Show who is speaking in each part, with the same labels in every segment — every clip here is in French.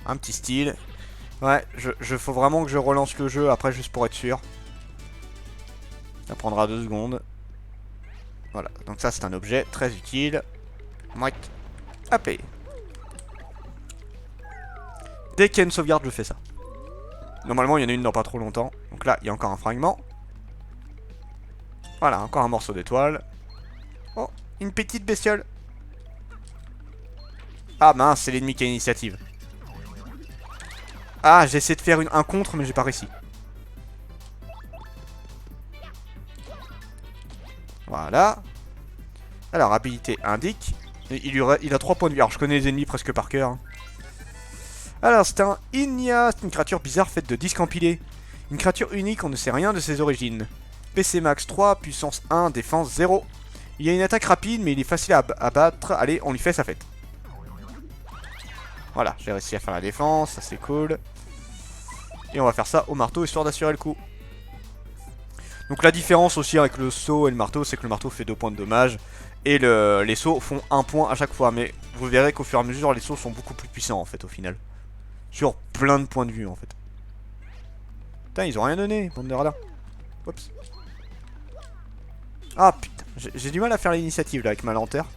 Speaker 1: Un petit style. Ouais, faut vraiment que je relance le jeu après juste pour être sûr. Ça prendra 2 secondes. Voilà, donc ça c'est un objet très utile. Mouette. Hop. Dès qu'il y a une sauvegarde, je fais ça. Normalement, il y en a une dans pas trop longtemps. Donc là, il y a encore un fragment. Voilà, encore un morceau d'étoile. Oh, une petite bestiole. Ah mince, c'est l'ennemi qui a l'initiative. Ah, j'ai essayé de faire un contre, mais j'ai pas réussi. Voilà. Alors, habilité indique. Il a 3 points de vie. Alors, je connais les ennemis presque par cœur. Hein. Alors, c'est un Inya. C'est une créature bizarre faite de disques empilés. Une créature unique, on ne sait rien de ses origines. PC max 3, puissance 1, défense 0. Il a une attaque rapide, mais il est facile à battre. Allez, on lui fait sa fête. Voilà, j'ai réussi à faire la défense, ça c'est cool. Et on va faire ça au marteau, histoire d'assurer le coup. Donc la différence aussi avec le saut et le marteau, c'est que le marteau fait 2 points de dommage. Et les sauts font 1 point à chaque fois. Mais vous verrez qu'au fur et à mesure, les sauts sont beaucoup plus puissants en fait, au final. Sur plein de points de vue en fait. Putain, ils ont rien donné, bande de radars. Oups. Ah putain, j'ai du mal à faire l'initiative là avec ma lanterne.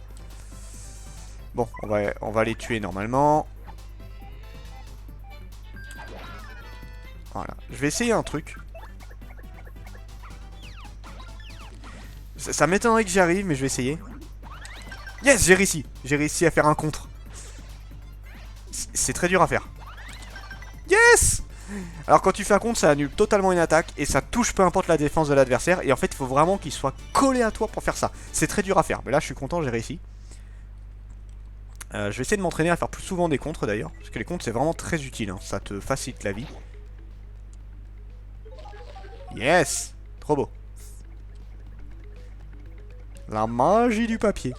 Speaker 1: Bon, on va les tuer normalement. Voilà, je vais essayer un truc. Ça m'étonnerait que j'y arrive, mais je vais essayer. Yes, j'ai réussi. J'ai réussi à faire un contre. C'est très dur à faire. Yes! Alors quand tu fais un contre, ça annule totalement une attaque et ça touche peu importe la défense de l'adversaire. Et en fait, il faut vraiment qu'il soit collé à toi pour faire ça. C'est très dur à faire. Mais là, je suis content, j'ai réussi. Je vais essayer de m'entraîner à faire plus souvent des contres d'ailleurs. Parce que les contres, c'est vraiment très utile. Hein. Ça te facilite la vie. Yes! Trop beau. La magie du papier.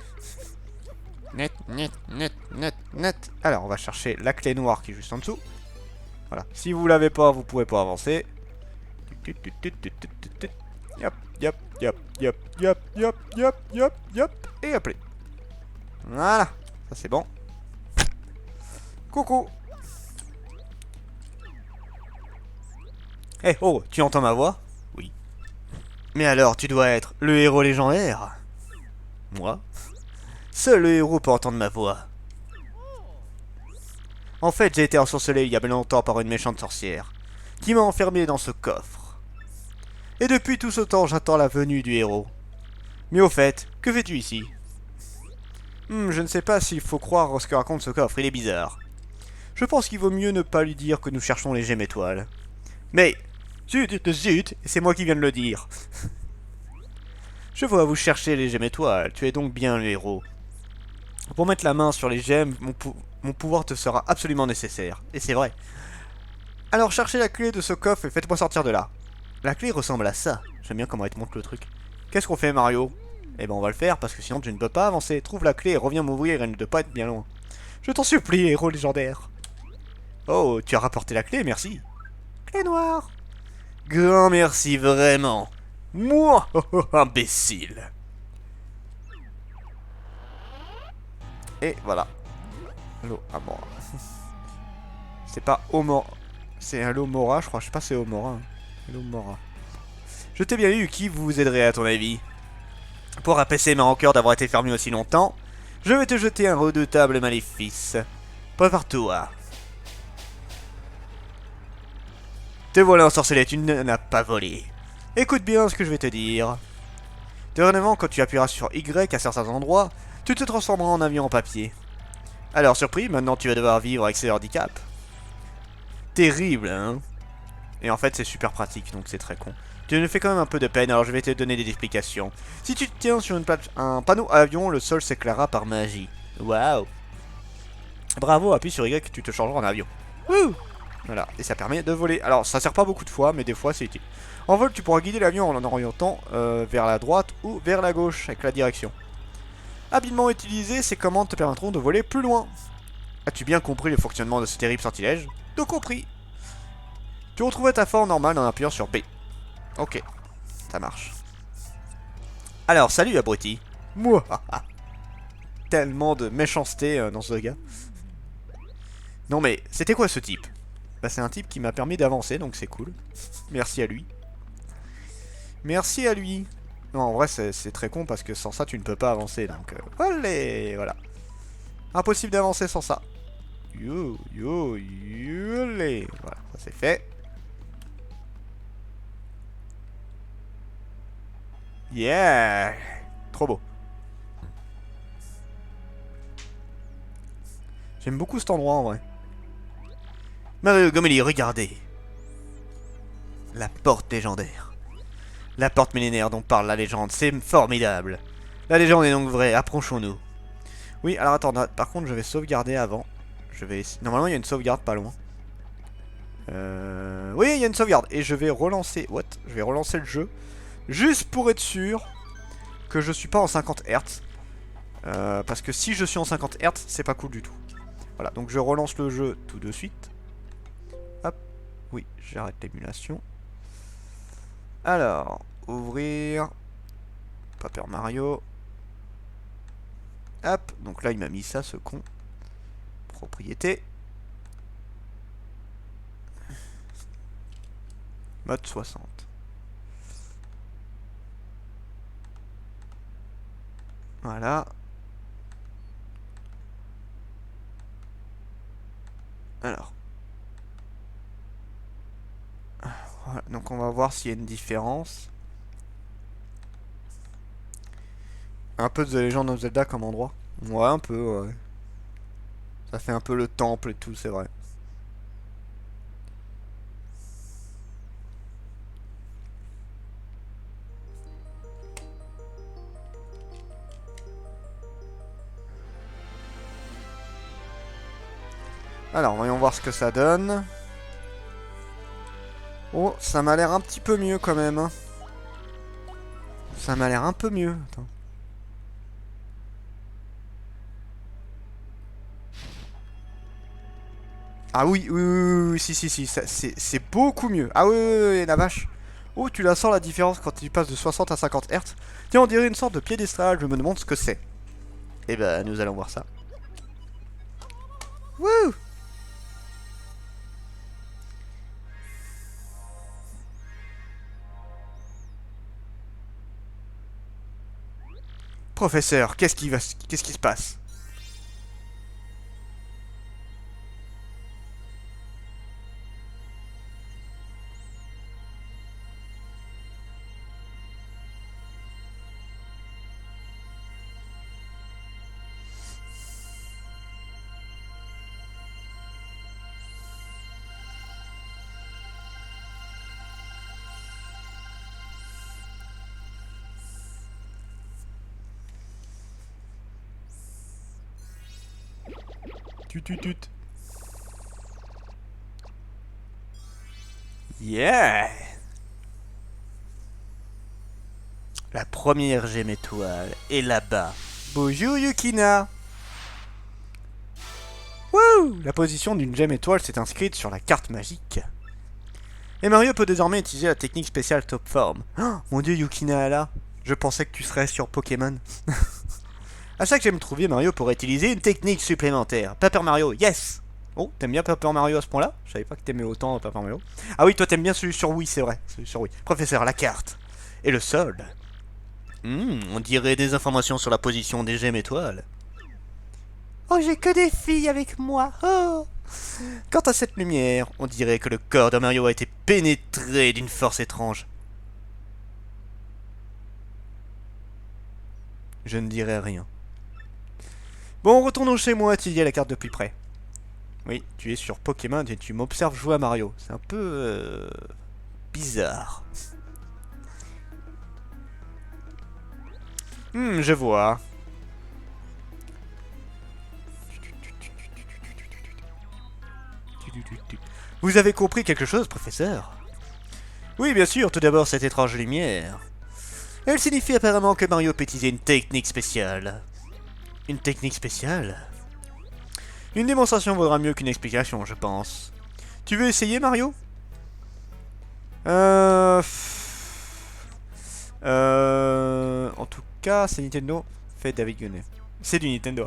Speaker 1: Net, net, net, net, net. Alors, on va chercher la clé noire qui est juste en dessous. Voilà. Si vous l'avez pas, vous pouvez pas avancer. Yop, yop, yop, yop, yop, yop, yop, yop, yop. Et hop. Voilà. Ça, c'est bon. Coucou. Eh oh, tu entends ma voix? Oui. Mais alors, tu dois être le héros légendaire. Moi? Seul le héros peut entendre ma voix. En fait, j'ai été ensorcelé il y a bien longtemps par une méchante sorcière, qui m'a enfermé dans ce coffre. Et depuis tout ce temps, j'attends la venue du héros. Mais au fait, que fais-tu ici? Je ne sais pas s'il faut croire ce que raconte ce coffre, il est bizarre. Je pense qu'il vaut mieux ne pas lui dire que nous cherchons les gemmes étoiles. Mais, zut, c'est moi qui viens de le dire. Je vois vous chercher les gemmes étoiles, tu es donc bien le héros. Pour mettre la main sur les gemmes, mon pouvoir te sera absolument nécessaire. Et c'est vrai. Alors cherchez la clé de ce coffre et faites-moi sortir de là. La clé ressemble à ça. J'aime bien comment elle te montre le truc. Qu'est-ce qu'on fait, Mario? Eh ben on va le faire parce que sinon tu ne peux pas avancer. Trouve la clé et reviens m'ouvrir, elle ne doit pas être bien loin. Je t'en supplie, héros légendaire. Oh, tu as rapporté la clé, merci. Clé noire. Grand merci, vraiment. Moi, imbécile. Et voilà. L'eau à Mora. C'est pas Omora. C'est un Mora, je crois. Je sais pas si c'est Omora. Hello Mora. Je t'ai bien eu, qui vous aiderait à ton avis? Pour apaiser ma rancœur d'avoir été fermé aussi longtemps, je vais te jeter un redoutable maléfice. Prépare-toi. Te voilà ensorcelé, tu n'as pas volé. Écoute bien ce que je vais te dire. Dorénavant, quand tu appuieras sur Y à certains endroits, tu te transformeras en avion en papier. Alors, surpris, maintenant tu vas devoir vivre avec ces handicaps. Terrible, hein? Et en fait, c'est super pratique, donc c'est très con. Tu me fais quand même un peu de peine, alors je vais te donner des explications. Si tu te tiens sur un panneau à avion, le sol s'éclairera par magie. Waouh! Bravo, appuie sur Y, tu te changeras en avion. Wouh! Voilà, et ça permet de voler. Alors, ça sert pas beaucoup de fois, mais des fois c'est utile. En vol, tu pourras guider l'avion en l'orientant vers la droite ou vers la gauche, avec la direction. Habilement utilisé, ces commandes te permettront de voler plus loin. As-tu bien compris le fonctionnement de ce terrible sortilège? Tout compris. Tu retrouveras ta forme normale en appuyant sur B. Ok, ça marche. Alors, salut abruti. Moi, tellement de méchanceté dans ce gars. Non mais, c'était quoi ce type? Bah c'est un type qui m'a permis d'avancer, donc c'est cool. Merci à lui. Merci à lui. Non, en vrai, c'est très con parce que sans ça, tu ne peux pas avancer. Donc, allez, voilà. Impossible d'avancer sans ça. Yo, yo, yo, allez. Voilà, ça c'est fait. Yeah. Trop beau. J'aime beaucoup cet endroit en vrai. Mario Gomeli, regardez. La porte légendaire. La porte millénaire dont parle la légende, c'est formidable. La légende est donc vraie, approchons-nous. Oui, alors attends, par contre je vais sauvegarder avant. Normalement il y a une sauvegarde pas loin. Oui, il y a une sauvegarde. Et je vais relancer... What? Je vais relancer le jeu. Juste pour être sûr que je suis pas en 50 Hz. Parce que si je suis en 50 Hz, c'est pas cool du tout. Voilà, donc je relance le jeu tout de suite. Hop. Oui, j'arrête l'émulation. Alors, ouvrir. Paper Mario. Hop, donc là il m'a mis ça, ce con. Propriété. Mode 60. Voilà. Alors. Voilà, donc on va voir s'il y a une différence. Un peu de The Legend of Zelda comme endroit. Ouais, un peu, ouais. Ça fait un peu le temple et tout, c'est vrai. Alors, voyons voir ce que ça donne. Oh, ça m'a l'air un petit peu mieux quand même. Hein. Ça m'a l'air un peu mieux. Attends. Ah oui, oui, oui, oui, si, c'est beaucoup mieux. Ah oui, oui, oui, la vache. Oh, tu la sens la différence quand tu passes de 60 à 50 Hz. Tiens, on dirait une sorte de piédestal, je me demande ce que c'est. Eh ben, nous allons voir ça. Wouh! Professeur, qu'est-ce qui se passe? Tut. Yeah! La première gemme étoile est là-bas. Bonjour Yukina! Wouh! La position d'une gemme étoile s'est inscrite sur la carte magique. Et Mario peut désormais utiliser la technique spéciale Top Form. Oh, mon dieu Yukina là! Je pensais que tu serais sur Pokémon. À chaque gemme trouvée, Mario pourrait utiliser une technique supplémentaire. Paper Mario, yes! Oh, t'aimes bien Paper Mario à ce point-là? Je savais pas que t'aimais autant Paper Mario. Ah oui, toi t'aimes bien celui sur Wii, c'est vrai. Celui sur Wii. Professeur, la carte. Et le sol. On dirait des informations sur la position des gemmes étoiles. Oh, j'ai que des filles avec moi. Oh! Quant à cette lumière, on dirait que le corps de Mario a été pénétré d'une force étrange. Je ne dirai rien. Bon, retournons chez moi étudier la carte de plus près. Oui, tu es sur Pokémon et tu m'observes jouer à Mario. C'est un peu... bizarre. Je vois. Vous avez compris quelque chose, professeur? Oui, bien sûr, tout d'abord cette étrange lumière. Elle signifie apparemment que Mario peut utiliser une technique spéciale. Une technique spéciale? Une démonstration vaudra mieux qu'une explication, je pense. Tu veux essayer, Mario? En tout cas, c'est Nintendo. Fait David Gunnet. C'est du Nintendo.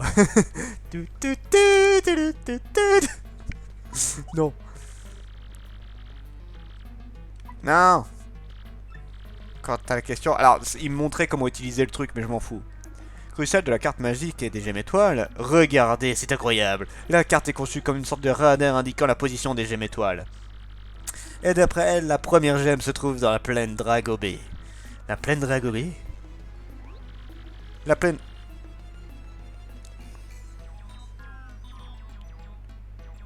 Speaker 1: Non. Non. Quant à la question... Alors, il me montrait comment utiliser le truc, mais je m'en fous. Crucial de la carte magique et des gemmes étoiles. Regardez, c'est incroyable. La carte est conçue comme une sorte de radar indiquant la position des gemmes étoiles. Et d'après elle, la première gemme se trouve dans la plaine Dragobé. La plaine Dragobé? La plaine...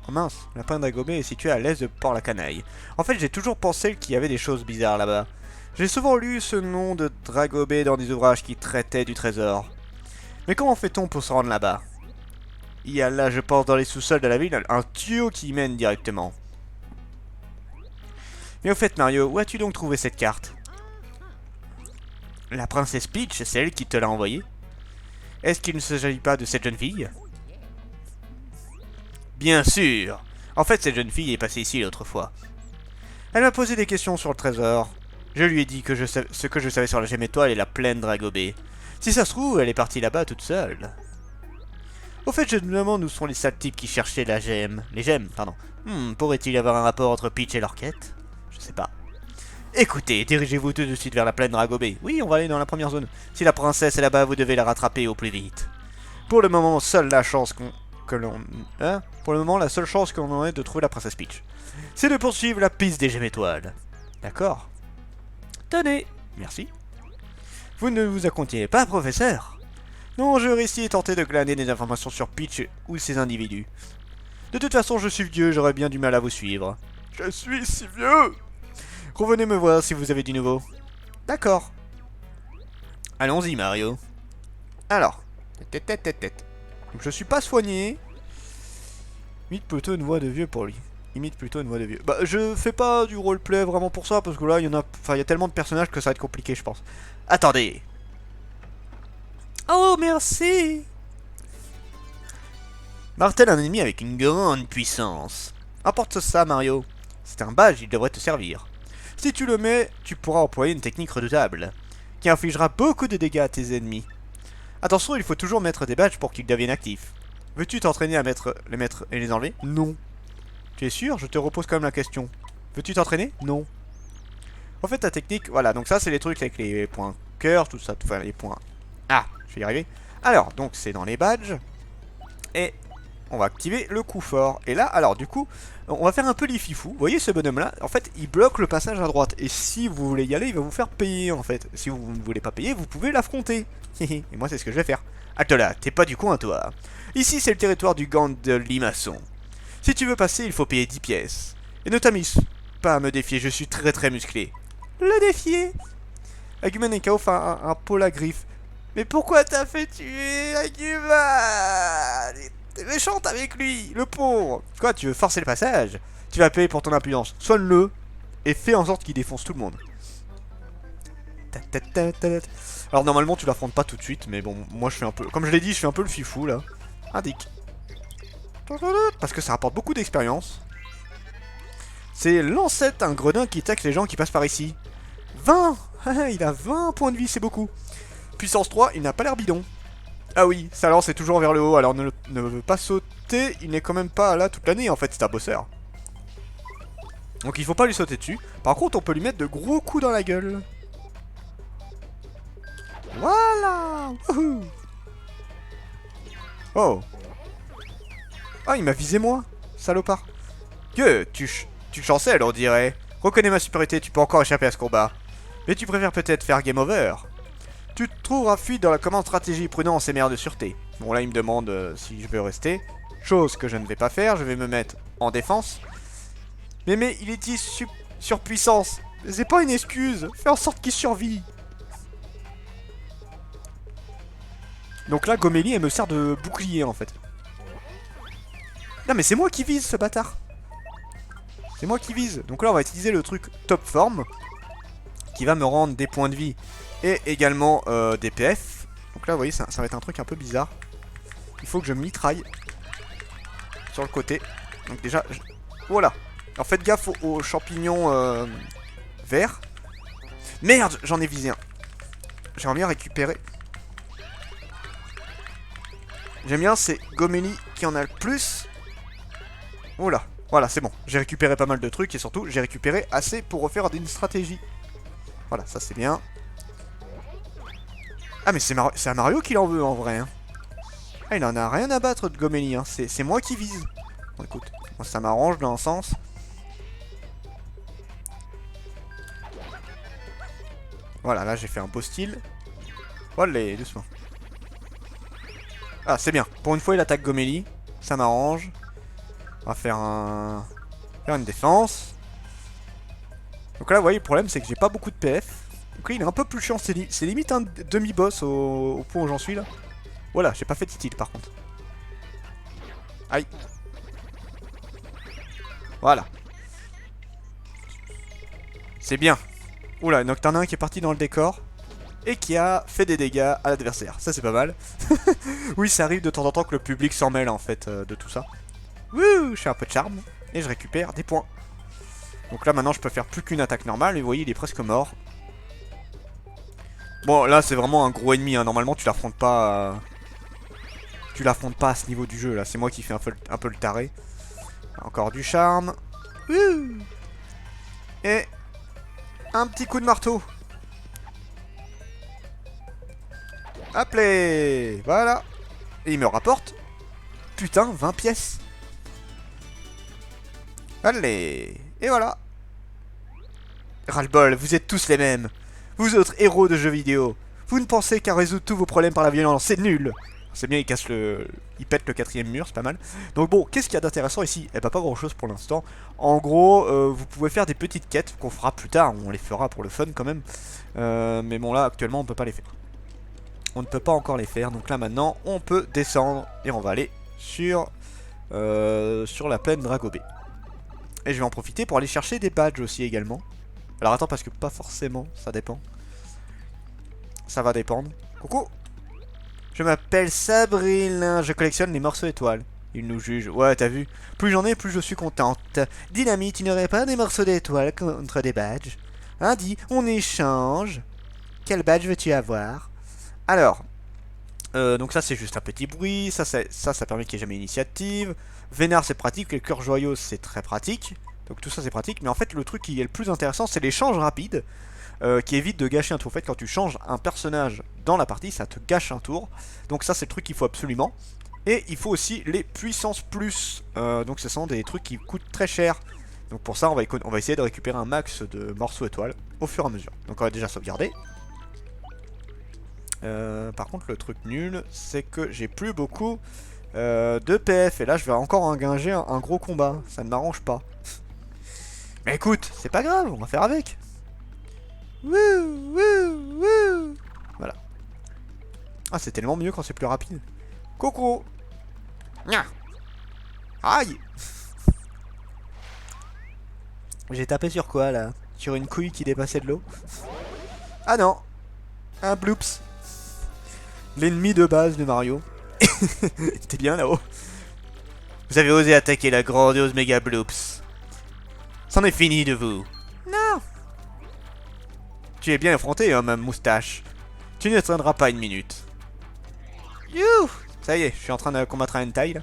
Speaker 1: Oh mince, la plaine Dragobé est située à l'est de Port-la-Canaille. En fait, j'ai toujours pensé qu'il y avait des choses bizarres là-bas. J'ai souvent lu ce nom de Dragobé dans des ouvrages qui traitaient du trésor. Mais comment fait-on pour se rendre là-bas? Il y a là, je pense, dans les sous-sols de la ville, un tuyau qui y mène directement. Mais au fait, Mario, où as-tu donc trouvé cette carte? La princesse Peach, c'est elle qui te l'a envoyée? Est-ce qu'il ne s'agit pas de cette jeune fille? Bien sûr! En fait, cette jeune fille est passée ici l'autre fois. Elle m'a posé des questions sur le trésor. Je lui ai dit que ce que je savais sur la gemme étoile et la plaine Dragobé. Si ça se trouve, elle est partie là-bas toute seule. Au fait, je me demande où sont les sales types qui cherchaient la gemme. Les gemmes, pardon. Pourrait-il y avoir un rapport entre Peach et leur quête? Je sais pas. Écoutez, dirigez-vous tout de suite vers la plaine Dragobé. Oui, on va aller dans la première zone. Si la princesse est là-bas, vous devez la rattraper au plus vite. Pour le moment, seule la chance Pour le moment, la seule chance qu'on en ait de trouver la princesse Peach, c'est de poursuivre la piste des gemmes étoiles. D'accord? Tenez. Merci. Vous ne vous accompagnez pas, professeur? Non, je réussis à tenter de glaner des informations sur Peach ou ses individus. De toute façon, je suis vieux, j'aurais bien du mal à vous suivre. Je suis si vieux! Revenez me voir si vous avez du nouveau. D'accord. Allons-y, Mario. Alors. Je suis pas soigné. Imite plutôt une voix de vieux pour lui. Imite plutôt une voix de vieux. Bah, je fais pas du roleplay vraiment pour ça, parce que là, il y a tellement de personnages que ça va être compliqué, je pense. Attendez. Oh, merci. Martel, un ennemi avec une grande puissance. Apporte ça, Mario. C'est un badge, il devrait te servir. Si tu le mets, tu pourras employer une technique redoutable, qui infligera beaucoup de dégâts à tes ennemis. Attention, il faut toujours mettre des badges pour qu'ils deviennent actifs. Veux-tu t'entraîner à les mettre et les enlever? Non. Tu es sûr? Je te repose quand même la question. Veux-tu t'entraîner? Non. En fait, ta technique, voilà, donc ça c'est les trucs avec les points cœur, tout ça, enfin les points... Ah, je vais y arriver. Alors, donc c'est dans les badges, et on va activer le coup fort. Et là, alors du coup, on va faire un peu les fifous. Vous voyez ce bonhomme là? En fait, il bloque le passage à droite. Et si vous voulez y aller, il va vous faire payer en fait. Si vous ne voulez pas payer, vous pouvez l'affronter. Et moi, c'est ce que je vais faire. Halte là, t'es pas du coin toi. Ici, c'est le territoire du gang de Limaçon. Si tu veux passer, il faut payer 10 pièces. Et ne t'amuse pas à me défier, je suis très très musclé. Le défier? Agumen et Kao fait un pôle à griffes. Mais pourquoi t'as fait tuer Agumen? T'es méchante avec lui, le pauvre. Quoi, tu veux forcer le passage? Tu vas payer pour ton impudence. Soigne-le et fais en sorte qu'il défonce tout le monde. Alors normalement tu l'affrontes pas tout de suite, mais bon, moi je fais un peu... Comme je l'ai dit, je fais un peu le fifou là. Indique. Parce que ça rapporte beaucoup d'expérience. C'est l'ancêtre, un gredin qui attaque les gens qui passent par ici. 20. Il a 20 points de vie, c'est beaucoup. Puissance 3, il n'a pas l'air bidon. Ah oui, sa lance est toujours vers le haut, alors ne veut pas sauter, il n'est quand même pas là toute l'année en fait, c'est un bosseur. Donc il faut pas lui sauter dessus. Par contre, on peut lui mettre de gros coups dans la gueule. Voilà. Wouhou. Oh. Ah, il m'a visé moi, salopard. Que tu chancelles, on dirait. Reconnais ma supériorité, tu peux encore échapper à ce combat. Mais tu préfères peut-être faire game over. Tu te trouveras fuite dans la commande stratégie prudence et meilleure de sûreté. Bon là il me demande si je veux rester. Chose que je ne vais pas faire, je vais me mettre en défense. Mais il est dit surpuissance. C'est pas une excuse, fais en sorte qu'il survit. Donc là Gomélie elle me sert de bouclier en fait. Non mais c'est moi qui vise ce bâtard. C'est moi qui vise. Donc là on va utiliser le truc top form, qui va me rendre des points de vie et également des PF. Donc là vous voyez ça va être un truc un peu bizarre. Il faut que je mitraille sur le côté. Donc déjà, voilà. Alors faites gaffe aux champignons verts. Merde, j'en ai visé un. J'aimerais bien récupérer. J'aime bien, c'est Gomélie qui en a le plus. Oula, Voilà, c'est bon. J'ai récupéré pas mal de trucs et surtout, j'ai récupéré assez pour refaire une stratégie. Voilà, ça c'est bien. Ah, mais c'est à Mario qu'il en veut en vrai. Hein. Ah, il en a rien à battre de Gomélie. Hein. C'est moi qui vise. Bon, écoute, moi ça m'arrange dans un sens. Voilà, là j'ai fait un beau style. Allez, doucement. Ah, c'est bien. Pour une fois, il attaque Gomélie. Ça m'arrange. On va faire une défense. Donc là, vous voyez, le problème, c'est que j'ai pas beaucoup de PF. Donc là, il est un peu plus chiant. C'est limite un demi-boss au point où j'en suis, là. Voilà, j'ai pas fait de style, par contre. Aïe. Voilà. C'est bien. Oula, donc t'en as un qui est parti dans le décor. Et qui a fait des dégâts à l'adversaire. Ça, c'est pas mal. Oui, ça arrive de temps en temps que le public s'en mêle, en fait, de tout ça. Wouh, je fais un peu de charme. Et je récupère des points. Donc là, maintenant, je peux faire plus qu'une attaque normale. Et vous voyez, il est presque mort. Bon, là, c'est vraiment un gros ennemi. Hein. Normalement, tu l'affrontes pas... Tu l'affrontes pas à ce niveau du jeu, là. C'est moi qui fais un peu le taré. Encore du charme. Wouh. Et... un petit coup de marteau. Appelez. Voilà. Et il me rapporte... putain, 20 pièces. Allez. Et voilà. Ras-le-bol, vous êtes tous les mêmes. Vous autres héros de jeux vidéo. Vous ne pensez qu'à résoudre tous vos problèmes par la violence, c'est nul. C'est bien, il casse le... il pète le 4ème mur, c'est pas mal. Donc bon, qu'est-ce qu'il y a d'intéressant ici? Eh bah pas grand chose pour l'instant. En gros, vous pouvez faire des petites quêtes qu'on fera plus tard. On les fera pour le fun quand même. Mais bon là, actuellement, on peut pas les faire. On ne peut pas encore les faire. Donc là maintenant, on peut descendre. Et on va aller sur la plaine Dragobé. Et je vais en profiter pour aller chercher des badges aussi également. Alors attends, parce que pas forcément, ça dépend. Ça va dépendre. Coucou. Je m'appelle Sabrine, je collectionne les morceaux d'étoiles. Il nous juge. Ouais, t'as vu. Plus j'en ai, plus je suis contente. Dynamite, tu n'aurais pas des morceaux d'étoiles contre des badges? Hein, dis, on échange. Quel badge veux-tu avoir? Alors, donc ça c'est juste un petit bruit. Ça permet qu'il n'y ait jamais d'initiative. Vénard c'est pratique, les cœurs joyeux c'est très pratique. Donc tout ça c'est pratique, mais en fait le truc qui est le plus intéressant c'est l'échange rapide. Qui évite de gâcher un tour. En fait, quand tu changes un personnage dans la partie, ça te gâche un tour. Donc ça, c'est le truc qu'il faut absolument. Et il faut aussi les puissances plus. Donc ce sont des trucs qui coûtent très cher. Donc pour ça, on va essayer de récupérer un max de morceaux étoiles au fur et à mesure. Donc on va déjà sauvegarder. Par contre, le truc nul, c'est que j'ai plus beaucoup de PF. Et là, je vais encore engager un gros combat. Ça ne m'arrange pas. Mais écoute, c'est pas grave, on va faire avec. Wouh, wouh, wouh. Voilà. Ah, c'est tellement mieux quand c'est plus rapide. Coucou. Nya. Aïe. J'ai tapé sur quoi là? Sur une couille qui dépassait de l'eau? Ah non. Un bloops. L'ennemi de base de Mario. T'es bien là-haut. Vous avez osé attaquer la grandiose méga bloops. C'en est fini de vous. Non. Tu es bien effronté, hein, ma moustache. Tu ne tiendras pas une minute. Youh. Ça y est, je suis en train de combattre un hentai là.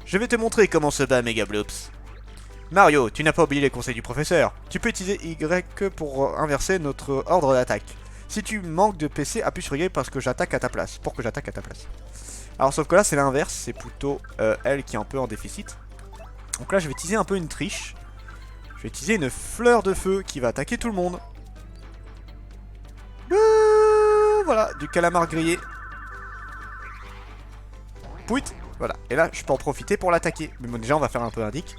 Speaker 1: Je vais te montrer comment se bat Mega Bloops. Mario, tu n'as pas oublié les conseils du professeur. Tu peux utiliser Y pour inverser notre ordre d'attaque. Si tu manques de PC, appuie sur Y parce que j'attaque à ta place. Pour que j'attaque à ta place. Alors sauf que là c'est l'inverse, c'est plutôt elle qui est un peu en déficit. Donc là je vais utiliser un peu une triche. Je vais utiliser une fleur de feu qui va attaquer tout le monde. Voilà, du calamar grillé. Pouit. Voilà, et là je peux en profiter pour l'attaquer. Mais bon, déjà on va faire un peu indique.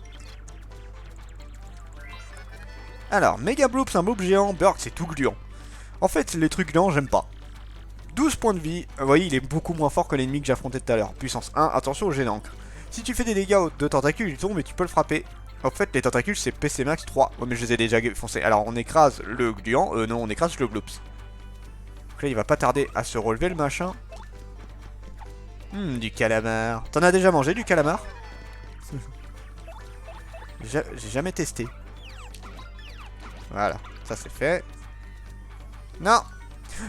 Speaker 1: Alors, Mega Bloop, c'est un bloop géant. Burk, c'est tout gluant. En fait, les trucs gluants, j'aime pas. 12 points de vie. Vous voyez, il est beaucoup moins fort que l'ennemi que j'ai affronté tout à l'heure. Puissance 1, attention au jet d'encre. Si tu fais des dégâts de tentacules, ils tombent, mais tu peux le frapper. En fait, les tentacules, c'est PC max 3. Ouais, mais je les ai déjà foncés. Alors, on écrase le gluant. Non, on écrase le bloops. Donc là, il va pas tarder à se relever, le machin. Du calamar. T'en as déjà mangé, du calamar? J'ai jamais testé. Voilà, ça c'est fait. Non.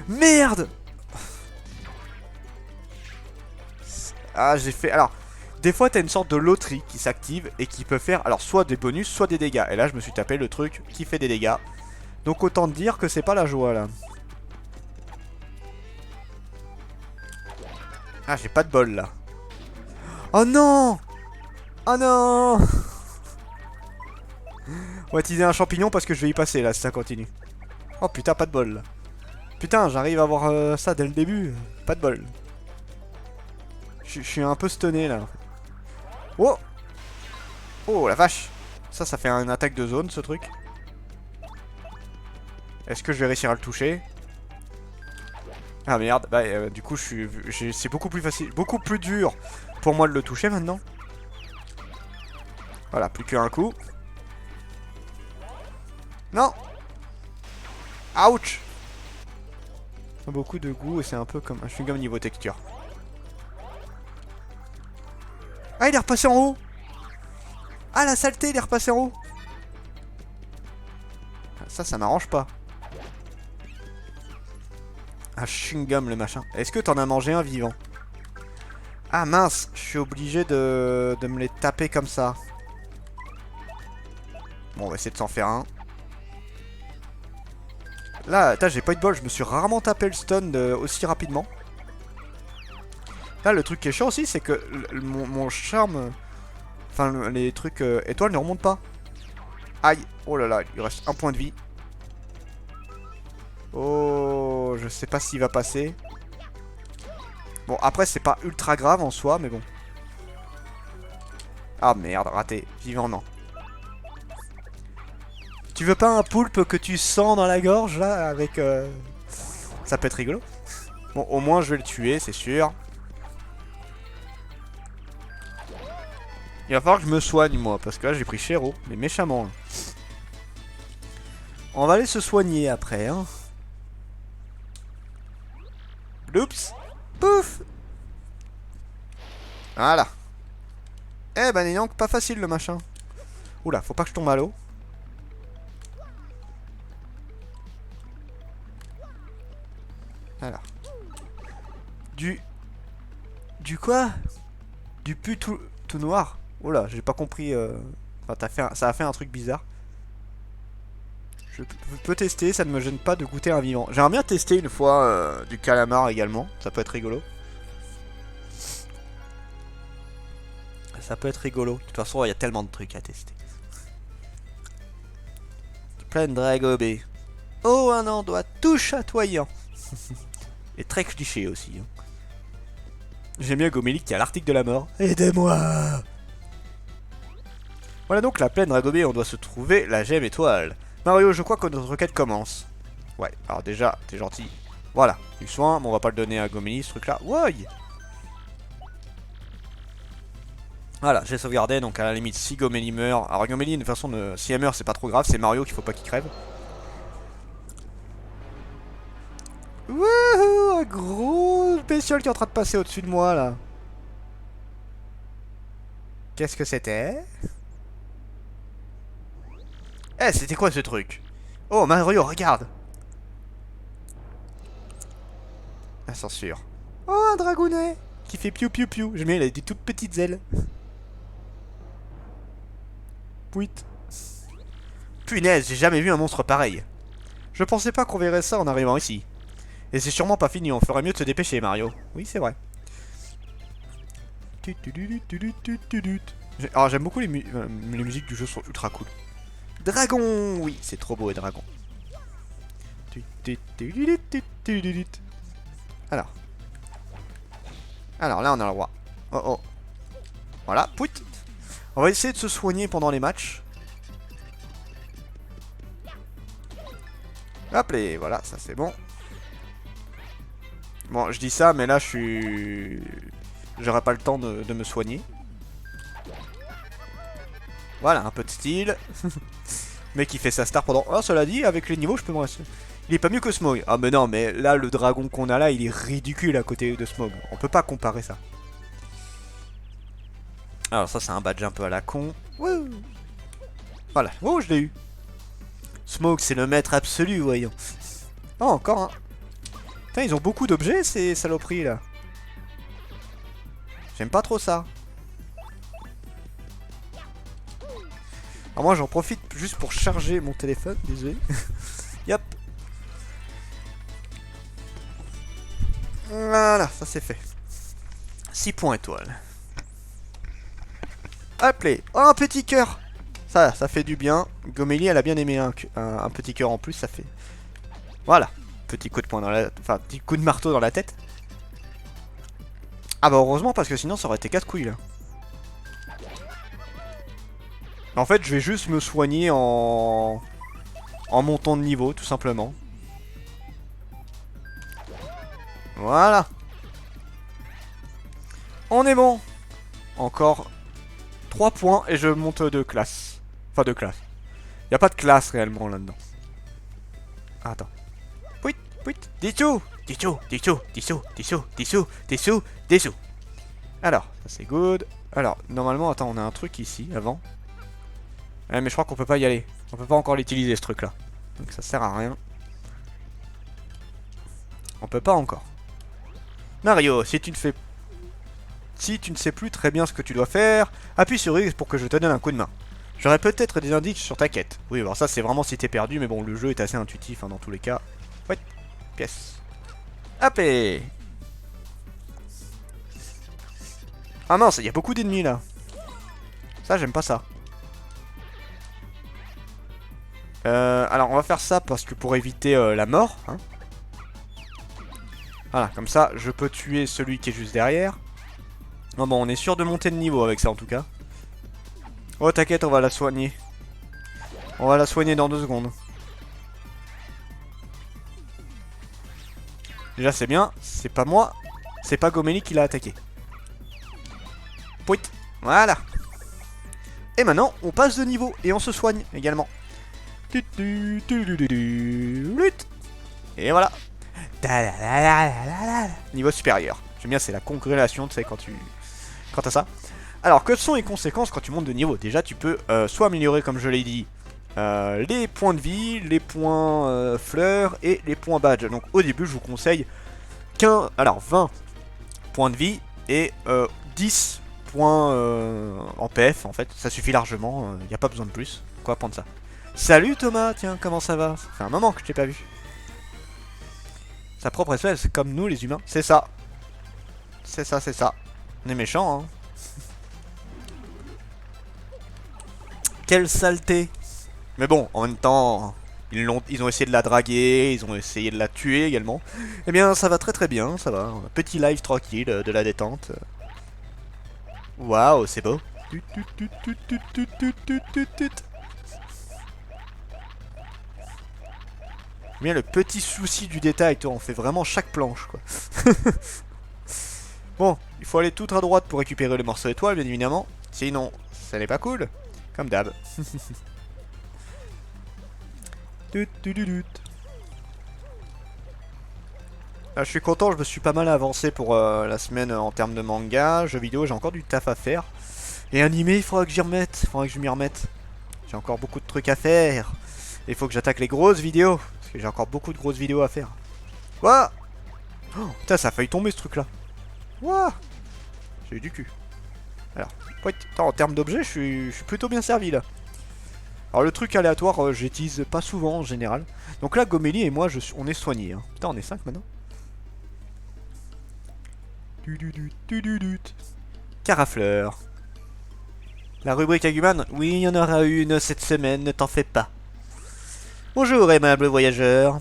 Speaker 1: Merde. Ah, j'ai fait... Alors, des fois t'as une sorte de loterie qui s'active et qui peut faire alors soit des bonus, soit des dégâts. Et là je me suis tapé le truc qui fait des dégâts. Donc autant te dire que c'est pas la joie là. Ah j'ai pas de bol là. Oh non! Oh non! On va utiliser un champignon parce que je vais y passer là si ça continue. Oh putain, pas de bol là. Putain, j'arrive à avoir ça dès le début. Pas de bol. Je suis un peu stunné là. Oh! Oh la vache! Ça fait une attaque de zone ce truc. Est-ce que je vais réussir à le toucher? Ah merde, bah du coup c'est beaucoup plus facile, beaucoup plus dur pour moi de le toucher maintenant. Voilà, plus qu'un coup. Non! Ouch! Beaucoup de goût et c'est un peu comme un chewing-gum niveau texture. Ah, il est repassé en haut! Ah, la saleté, il est repassé en haut! Ça m'arrange pas. Ah, chewing-gum le machin. Est-ce que t'en as mangé un vivant? Ah mince, je suis obligé de me les taper comme ça. Bon, on va essayer de s'en faire un. Là, j'ai pas eu de bol, je me suis rarement tapé le stun aussi rapidement. Là, le truc qui est chiant aussi, c'est que mon charme... Enfin, les trucs étoiles ne remontent pas. Aïe, oh là là, il reste un point de vie. Oh, je sais pas s'il va passer. Bon, après, c'est pas ultra grave en soi, mais bon. Ah merde, raté. Vivant, non. Tu veux pas un poulpe que tu sens dans la gorge, là, avec... Ça peut être rigolo. Bon, au moins, je vais le tuer, c'est sûr. Il va falloir que je me soigne, moi, parce que là, j'ai pris Chéro, mais méchamment. Là. On va aller se soigner après, hein. Oups. Pouf. Voilà. Eh ben, dis donc, pas facile, le machin. Oula, faut pas que je tombe à l'eau. Alors. Du quoi? Du pu tout noir. Oula, j'ai pas compris. Enfin, ça a fait un truc bizarre. Je peux tester, ça ne me gêne pas de goûter un vivant. J'aimerais bien tester une fois du calamar également. Ça peut être rigolo. Ça peut être rigolo. De toute façon, il y a tellement de trucs à tester. Plein de dragobé. Oh, un endroit tout chatoyant. Et très cliché aussi. Hein. J'aime bien Gomélique qui a l'article de la mort. Aidez-moi! Voilà donc la plaine Dragobé, on doit se trouver la gemme étoile. Mario, je crois que notre quête commence. Ouais, alors déjà, t'es gentil. Voilà, du soin, mais on va pas le donner à Gomélie ce truc là. Ouais! Voilà, j'ai sauvegardé, donc à la limite, si Gomélie meurt. Alors Gomélie, de toute façon, si elle meurt, c'est pas trop grave, c'est Mario qu'il faut pas qu'il crève. Wouhou! Un gros bestiole qui est en train de passer au-dessus de moi là. Qu'est-ce que c'était? Eh, c'était quoi ce truc? Oh, Mario, regarde! La censure. Oh, un dragounet! Qui fait piou piou piou. Je mets, il a des toutes petites ailes. Pouit. Punaise, j'ai jamais vu un monstre pareil. Je pensais pas qu'on verrait ça en arrivant ici. Et c'est sûrement pas fini, on ferait mieux de se dépêcher, Mario. Oui, c'est vrai. Alors, j'aime beaucoup les musiques du jeu, sont ultra cool. Dragon! Oui, c'est trop beau, les dragons. Alors. Alors, là, on a le roi. Oh, oh. Voilà, pouit. On va essayer de se soigner pendant les matchs. Hop, et voilà, ça c'est bon. Bon, je dis ça, mais là, je suis... J'aurai pas le temps de me soigner. Voilà, un peu de style. Mec qui fait sa star pendant... Oh, cela dit, avec les niveaux, je peux me rester... Il est pas mieux que Smog. Ah, mais non, mais là, le dragon qu'on a là, il est ridicule à côté de Smog. On peut pas comparer ça. Alors ça, c'est un badge un peu à la con. Wouh. Voilà. Oh, je l'ai eu. Smog, c'est le maître absolu, voyons. Oh, encore un... Putain, ils ont beaucoup d'objets, ces saloperies, là. J'aime pas trop ça. Alors moi j'en profite juste pour charger mon téléphone, désolé. Yep. Voilà, ça c'est fait. 6 points étoiles. Appelez. Oh, un petit cœur. Ça fait du bien. Gomélie, elle a bien aimé un petit cœur en plus, ça fait... Voilà. Petit coup de poing dans la... Enfin, petit coup de marteau dans la tête. Ah bah heureusement, parce que sinon ça aurait été 4 couilles là. En fait, je vais juste me soigner en montant de niveau, tout simplement. Voilà. On est bon. Encore 3 points et je monte de classe. Enfin, de classe. Y a pas de classe réellement là-dedans. Ah, attends. Pouit, pouit. Dessous. Dessous. Alors, ça c'est good. Alors, normalement, attends, on a un truc ici, avant. Ouais, mais je crois qu'on peut pas y aller. On peut pas encore l'utiliser, ce truc-là. Donc ça sert à rien. On peut pas encore. Mario, si tu ne sais plus très bien ce que tu dois faire, appuie sur X pour que je te donne un coup de main. J'aurai peut-être des indices sur ta quête. Oui, alors ça c'est vraiment si t'es perdu, mais bon, le jeu est assez intuitif hein, dans tous les cas. Ouais, pièce. Hop et... Ah mince, il y a beaucoup d'ennemis là. Ça, j'aime pas ça. Alors on va faire ça parce que pour éviter la mort. Hein. Voilà, comme ça je peux tuer celui qui est juste derrière. Non bon, on est sûr de monter de niveau avec ça en tout cas. Oh t'inquiète, on va la soigner. On va la soigner dans 2 secondes. Déjà c'est bien, c'est pas moi, c'est pas Gomélie qui l'a attaqué. Pouit, voilà. Et maintenant on passe de niveau et on se soigne également. Et voilà. Niveau supérieur. J'aime bien, c'est la congrégation, tu sais, quand t'as ça. Alors, que sont les conséquences quand tu montes de niveau? Déjà, tu peux soit améliorer, comme je l'ai dit, les points de vie, les points fleurs et les points badge. Donc, au début, je vous conseille 20 points de vie et 10 points en PF, en fait. Ça suffit largement, il n'y a pas besoin de plus. Quoi prendre ça? Salut Thomas, tiens, comment ça va? Ça fait un moment que je t'ai pas vu. Sa propre espèce, comme nous les humains. C'est ça. C'est ça, c'est ça. On est méchants, hein. Quelle saleté. Mais bon, en même temps, ils ont essayé de la draguer, ils ont essayé de la tuer également. Eh bien, ça va très très bien, ça va. Un petit live tranquille, de la détente. Waouh, c'est beau. Bien le petit souci du détail, toi, on fait vraiment chaque planche, quoi. Bon, il faut aller tout à droite pour récupérer le morceau étoile, bien évidemment. Sinon, ça n'est pas cool. Comme d'hab. Je suis content, je me suis pas mal avancé pour la semaine en termes de manga, jeux vidéo, j'ai encore du taf à faire. Et animé, il faudra que j'y remette, il faudra que je m'y remette. J'ai encore beaucoup de trucs à faire. Il faut que j'attaque les grosses vidéos. Parce que j'ai encore beaucoup de grosses vidéos à faire. Quoi? Oh, putain, ça a failli tomber ce truc là. Ouah. J'ai eu du cul. Alors, en termes d'objets, je suis plutôt bien servi là. Alors le truc aléatoire, j'utilise pas souvent en général. Donc là, Gomélie et moi, on est soignés. Hein. Putain, on est 5 maintenant. Carafleur. La rubrique Agumon? Oui, il y en aura une cette semaine, ne t'en fais pas. Bonjour, aimable voyageur.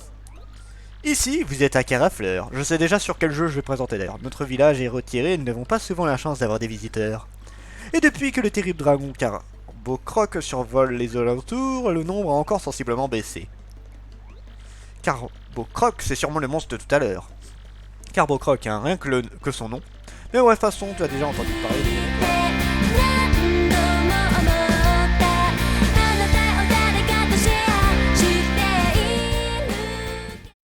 Speaker 1: Ici, vous êtes à Carafleur. Je sais déjà sur quel jeu je vais présenter d'ailleurs. Notre village est retiré et nous n'avons pas souvent la chance d'avoir des visiteurs. Et depuis que le terrible dragon Carbocroc survole les alentours, le nombre a encore sensiblement baissé. Carbocroc, c'est sûrement le monstre de tout à l'heure. Carbocroc, hein, rien que son nom. Mais ouais, de toute façon, tu as déjà entendu parler de